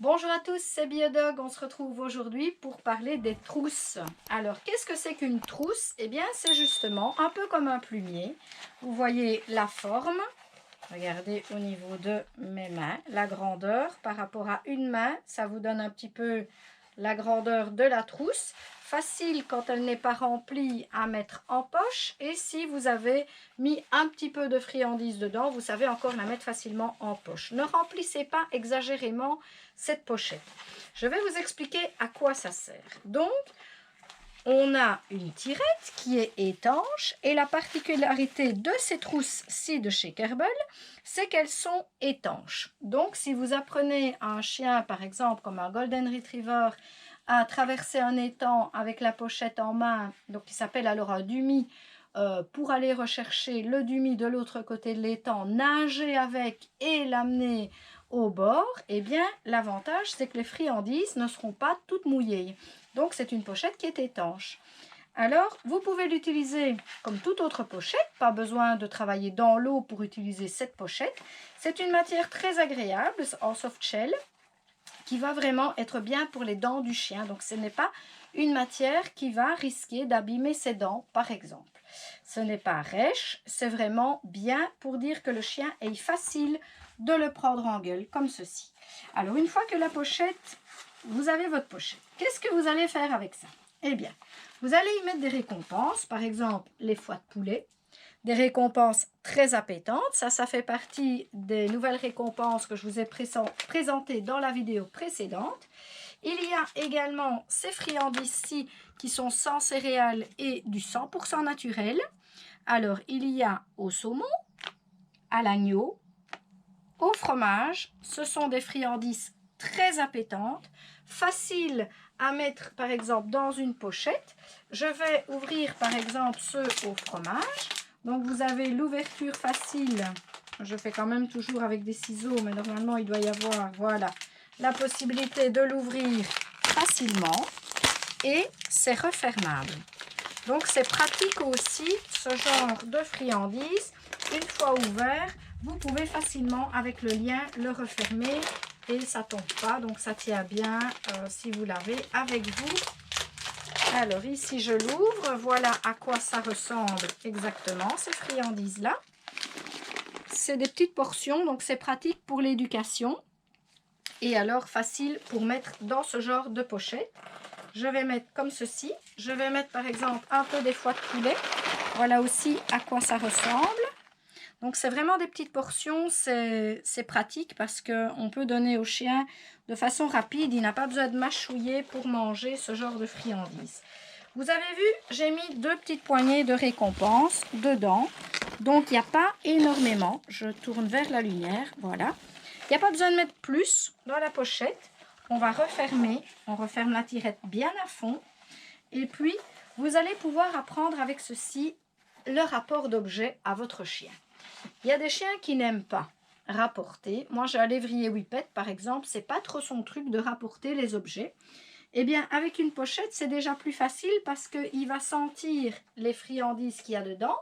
Bonjour à tous, c'est Biodog. On se retrouve aujourd'hui pour parler des trousses. Alors, qu'est-ce que c'est qu'une trousse? Eh bien, c'est justement un peu comme un plumier. Vous voyez la forme. Regardez au niveau de mes mains, la grandeur par rapport à une main. Ça vous donne un petit peu la grandeur de la trousse. Facile quand elle n'est pas remplie à mettre en poche. Et si vous avez mis un petit peu de friandises dedans, vous savez encore la mettre facilement en poche. Ne remplissez pas exagérément cette pochette. Je vais vous expliquer à quoi ça sert. Donc, on a une tirette qui est étanche et la particularité de ces trousses-ci de chez Kerbal, c'est qu'elles sont étanches. Donc, si vous apprenez à un chien, par exemple, comme un Golden Retriever, à traverser un étang avec la pochette en main, donc qui s'appelle alors un dumi, pour aller rechercher le dumi de l'autre côté de l'étang, nager avec et l'amener au bord, eh bien, l'avantage, c'est que les friandises ne seront pas toutes mouillées. Donc, c'est une pochette qui est étanche. Alors, vous pouvez l'utiliser comme toute autre pochette. Pas besoin de travailler dans l'eau pour utiliser cette pochette. C'est une matière très agréable en soft shell qui va vraiment être bien pour les dents du chien. Donc, ce n'est pas une matière qui va risquer d'abîmer ses dents, par exemple. Ce n'est pas rêche, c'est vraiment bien pour dire que le chien est facile de le prendre en gueule, comme ceci. Alors, une fois que la pochette, vous avez votre pochette, qu'est-ce que vous allez faire avec ça? Eh bien, vous allez y mettre des récompenses, par exemple les foies de poulet, des récompenses très appétantes. Ça fait partie des nouvelles récompenses que je vous ai présentées dans la vidéo précédente. Il y a également ces friandises-ci qui sont sans céréales et du 100% naturel. Alors, il y a au saumon, à l'agneau, au fromage. Ce sont des friandises très appétantes, faciles à mettre par exemple dans une pochette. Je vais ouvrir par exemple ceux au fromage. Donc vous avez l'ouverture facile. Je fais quand même toujours avec des ciseaux, mais normalement il doit y avoir, voilà, la possibilité de l'ouvrir facilement. Et c'est refermable. Donc c'est pratique aussi ce genre de friandises. Une fois ouvert, vous pouvez facilement avec le lien le refermer et ça ne tombe pas. Donc ça tient bien si vous l'avez avec vous. Alors ici je l'ouvre, voilà à quoi ça ressemble exactement ces friandises-là. C'est des petites portions, donc c'est pratique pour l'éducation. Et alors facile pour mettre dans ce genre de pochette. Je vais mettre comme ceci. Je vais mettre par exemple un peu des foies de poulet. Voilà aussi à quoi ça ressemble. Donc c'est vraiment des petites portions, c'est pratique parce qu'on peut donner au chien de façon rapide. Il n'a pas besoin de mâchouiller pour manger ce genre de friandises. Vous avez vu, j'ai mis 2 petites poignées de récompense dedans. Donc il n'y a pas énormément. Je tourne vers la lumière, voilà. Il n'y a pas besoin de mettre plus dans la pochette. On va refermer, on referme la tirette bien à fond. Et puis, vous allez pouvoir apprendre avec ceci le rapport d'objet à votre chien. Il y a des chiens qui n'aiment pas rapporter. Moi, j'ai un lévrier Whippet, par exemple, c'est pas trop son truc de rapporter les objets. Eh bien, avec une pochette, c'est déjà plus facile parce qu'il va sentir les friandises qu'il y a dedans.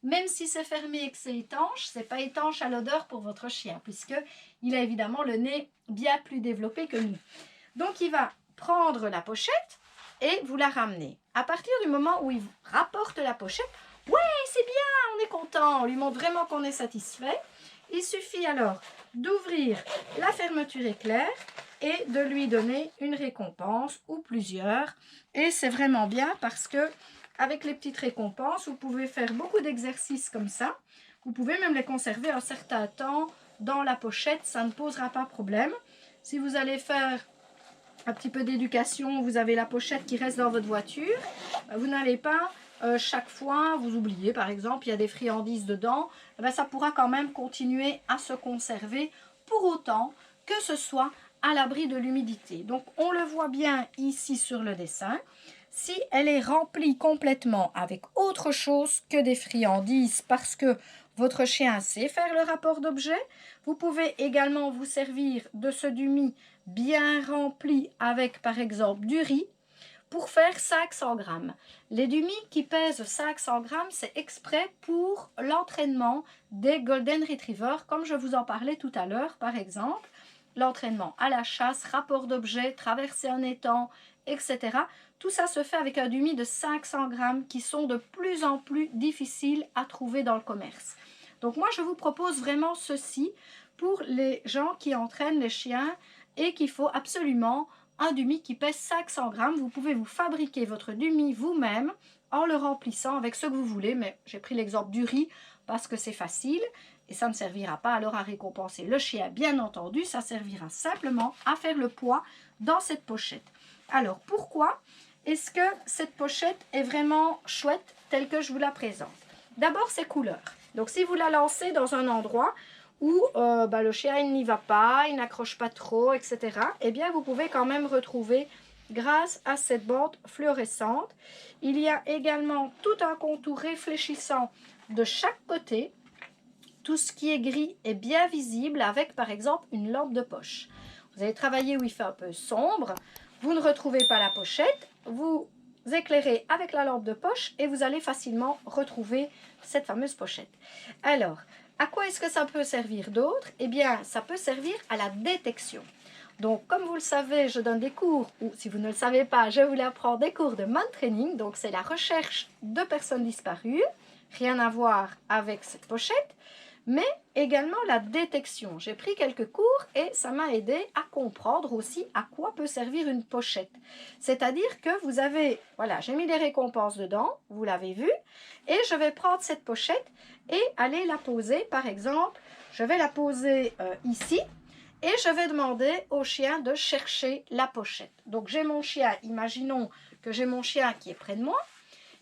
Même si c'est fermé et que c'est étanche, c'est pas étanche à l'odeur pour votre chien, puisqu'il a évidemment le nez bien plus développé que nous. Donc, il va prendre la pochette et vous la ramener. À partir du moment où il rapporte la pochette, ouais, c'est bien, on est content, on lui montre vraiment qu'on est satisfait. Il suffit alors d'ouvrir la fermeture éclair et de lui donner une récompense ou plusieurs. Et c'est vraiment bien parce que avec les petites récompenses, vous pouvez faire beaucoup d'exercices comme ça. Vous pouvez même les conserver un certain temps dans la pochette, ça ne posera pas problème. Si vous allez faire un petit peu d'éducation, vous avez la pochette qui reste dans votre voiture, vous n'allez pas chaque fois, vous oubliez par exemple, il y a des friandises dedans, ça pourra quand même continuer à se conserver pour autant que ce soit à l'abri de l'humidité. Donc on le voit bien ici sur le dessin. Si elle est remplie complètement avec autre chose que des friandises parce que votre chien sait faire le rapport d'objet, vous pouvez également vous servir de ce dumi bien rempli avec par exemple du riz pour faire 500 grammes. Les dumis qui pèsent 500 grammes, c'est exprès pour l'entraînement des Golden Retriever, comme je vous en parlais tout à l'heure par exemple. l'entraînement à la chasse, rapport d'objets, traverser un étang, etc. Tout ça se fait avec un dumi de 500 grammes qui sont de plus en plus difficiles à trouver dans le commerce. Donc moi, je vous propose vraiment ceci pour les gens qui entraînent les chiens et qu'il faut absolument un dumi qui pèse 500 grammes. Vous pouvez vous fabriquer votre dumi vous-même en le remplissant avec ce que vous voulez, mais j'ai pris l'exemple du riz parce que c'est facile et ça ne servira pas alors à récompenser le chien, bien entendu, ça servira simplement à faire le poids dans cette pochette. Alors pourquoi est-ce que cette pochette est vraiment chouette telle que je vous la présente? D'abord ses couleurs. Donc si vous la lancez dans un endroit où le chien il n'y va pas, il n'accroche pas trop, etc., eh bien vous pouvez quand même retrouver grâce à cette bande fluorescente. Il y a également tout un contour réfléchissant de chaque côté. Tout ce qui est gris est bien visible avec par exemple une lampe de poche. Vous allez travailler où il fait un peu sombre, vous ne retrouvez pas la pochette, vous éclairez avec la lampe de poche et vous allez facilement retrouver cette fameuse pochette. Alors, à quoi est-ce que ça peut servir d'autre? Eh bien, ça peut servir à la détection. Donc, comme vous le savez, je donne des cours, ou si vous ne le savez pas, je vous l'apprends, des cours de man training. Donc, c'est la recherche de personnes disparues, rien à voir avec cette pochette, mais également la détection. J'ai pris quelques cours et ça m'a aidé à comprendre aussi à quoi peut servir une pochette. C'est-à-dire que vous avez, voilà, j'ai mis les récompenses dedans, vous l'avez vu, et je vais prendre cette pochette et aller la poser, par exemple, je vais la poser ici, et je vais demander au chien de chercher la pochette. Donc j'ai mon chien, imaginons que j'ai mon chien qui est près de moi,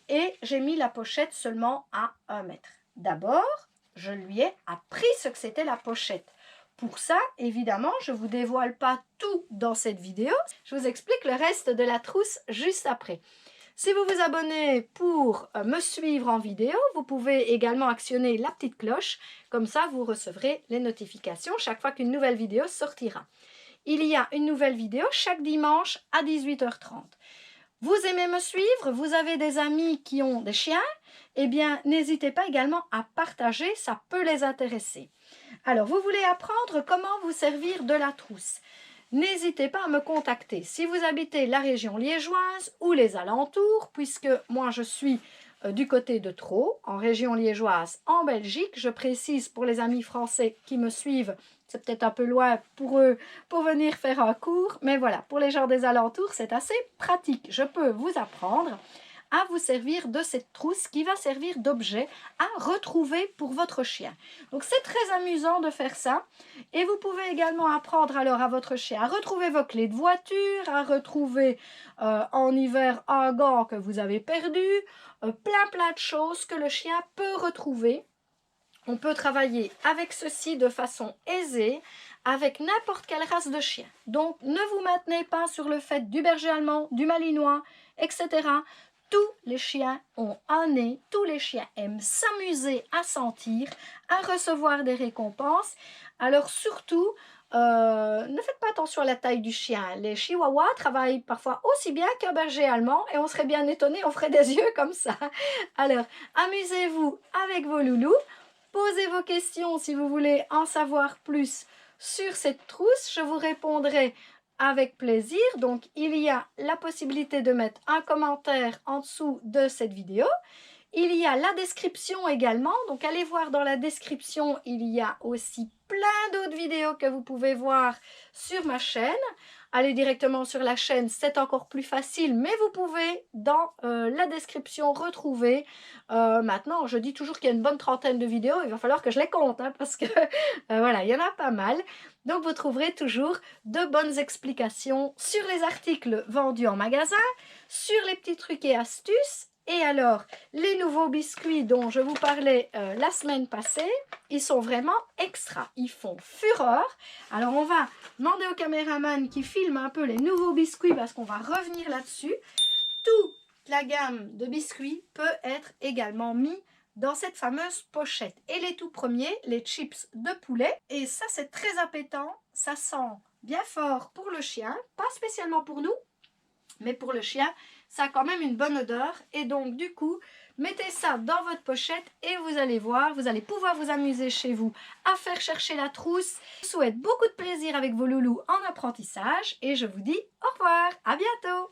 et j'ai mis la pochette seulement à 1 mètre. D'abord, je lui ai appris ce que c'était la pochette. Pour ça, évidemment, je ne vous dévoile pas tout dans cette vidéo. Je vous explique le reste de la trousse juste après. Si vous vous abonnez pour me suivre en vidéo, vous pouvez également actionner la petite cloche. Comme ça, vous recevrez les notifications chaque fois qu'une nouvelle vidéo sortira. Il y a une nouvelle vidéo chaque dimanche à 18h30. Vous aimez me suivre? Vous avez des amis qui ont des chiens? Eh bien, n'hésitez pas également à partager, ça peut les intéresser. Alors, vous voulez apprendre comment vous servir de la trousse? N'hésitez pas à me contacter si vous habitez la région liégeoise ou les alentours, puisque moi je suis du côté de Troo, en région liégeoise, en Belgique. Je précise pour les amis français qui me suivent, c'est peut-être un peu loin pour eux pour venir faire un cours, mais voilà, pour les gens des alentours, c'est assez pratique. Je peux vous apprendre à vous servir de cette trousse qui va servir d'objet à retrouver pour votre chien. Donc c'est très amusant de faire ça et vous pouvez également apprendre alors à votre chien à retrouver vos clés de voiture, à retrouver en hiver un gant que vous avez perdu, plein de choses que le chien peut retrouver. On peut travailler avec ceci de façon aisée avec n'importe quelle race de chien. Donc ne vous maintenez pas sur le fait du berger allemand, du malinois, etc. Tous les chiens ont un nez, tous les chiens aiment s'amuser à sentir, à recevoir des récompenses. Alors surtout, ne faites pas attention à la taille du chien. Les chihuahuas travaillent parfois aussi bien qu'un berger allemand et on serait bien étonné, on ferait des yeux comme ça. Alors, amusez-vous avec vos loulous. Posez vos questions si vous voulez en savoir plus sur cette trousse. Je vous répondrai avec plaisir. Donc, il y a la possibilité de mettre un commentaire en dessous de cette vidéo. Il y a la description également. Donc, allez voir dans la description. Il y a aussi plein d'autres vidéos que vous pouvez voir sur ma chaîne. Allez directement sur la chaîne, c'est encore plus facile, mais vous pouvez dans la description retrouver, maintenant je dis toujours qu'il y a une bonne trentaine de vidéos, il va falloir que je les compte, hein, parce que voilà, il y en a pas mal. Donc vous trouverez toujours de bonnes explications sur les articles vendus en magasin, sur les petits trucs et astuces. Et alors, les nouveaux biscuits dont je vous parlais la semaine passée, ils sont vraiment extra, ils font fureur. Alors on va demander au caméraman qui filme un peu les nouveaux biscuits parce qu'on va revenir là-dessus. Toute la gamme de biscuits peut être également mis dans cette fameuse pochette. Et les tout premiers, les chips de poulet. Et ça c'est très appétant, ça sent bien fort pour le chien, pas spécialement pour nous. Mais pour le chien, ça a quand même une bonne odeur. Et donc, du coup, mettez ça dans votre pochette et vous allez voir, vous allez pouvoir vous amuser chez vous à faire chercher la trousse. Je vous souhaite beaucoup de plaisir avec vos loulous en apprentissage et je vous dis au revoir, à bientôt!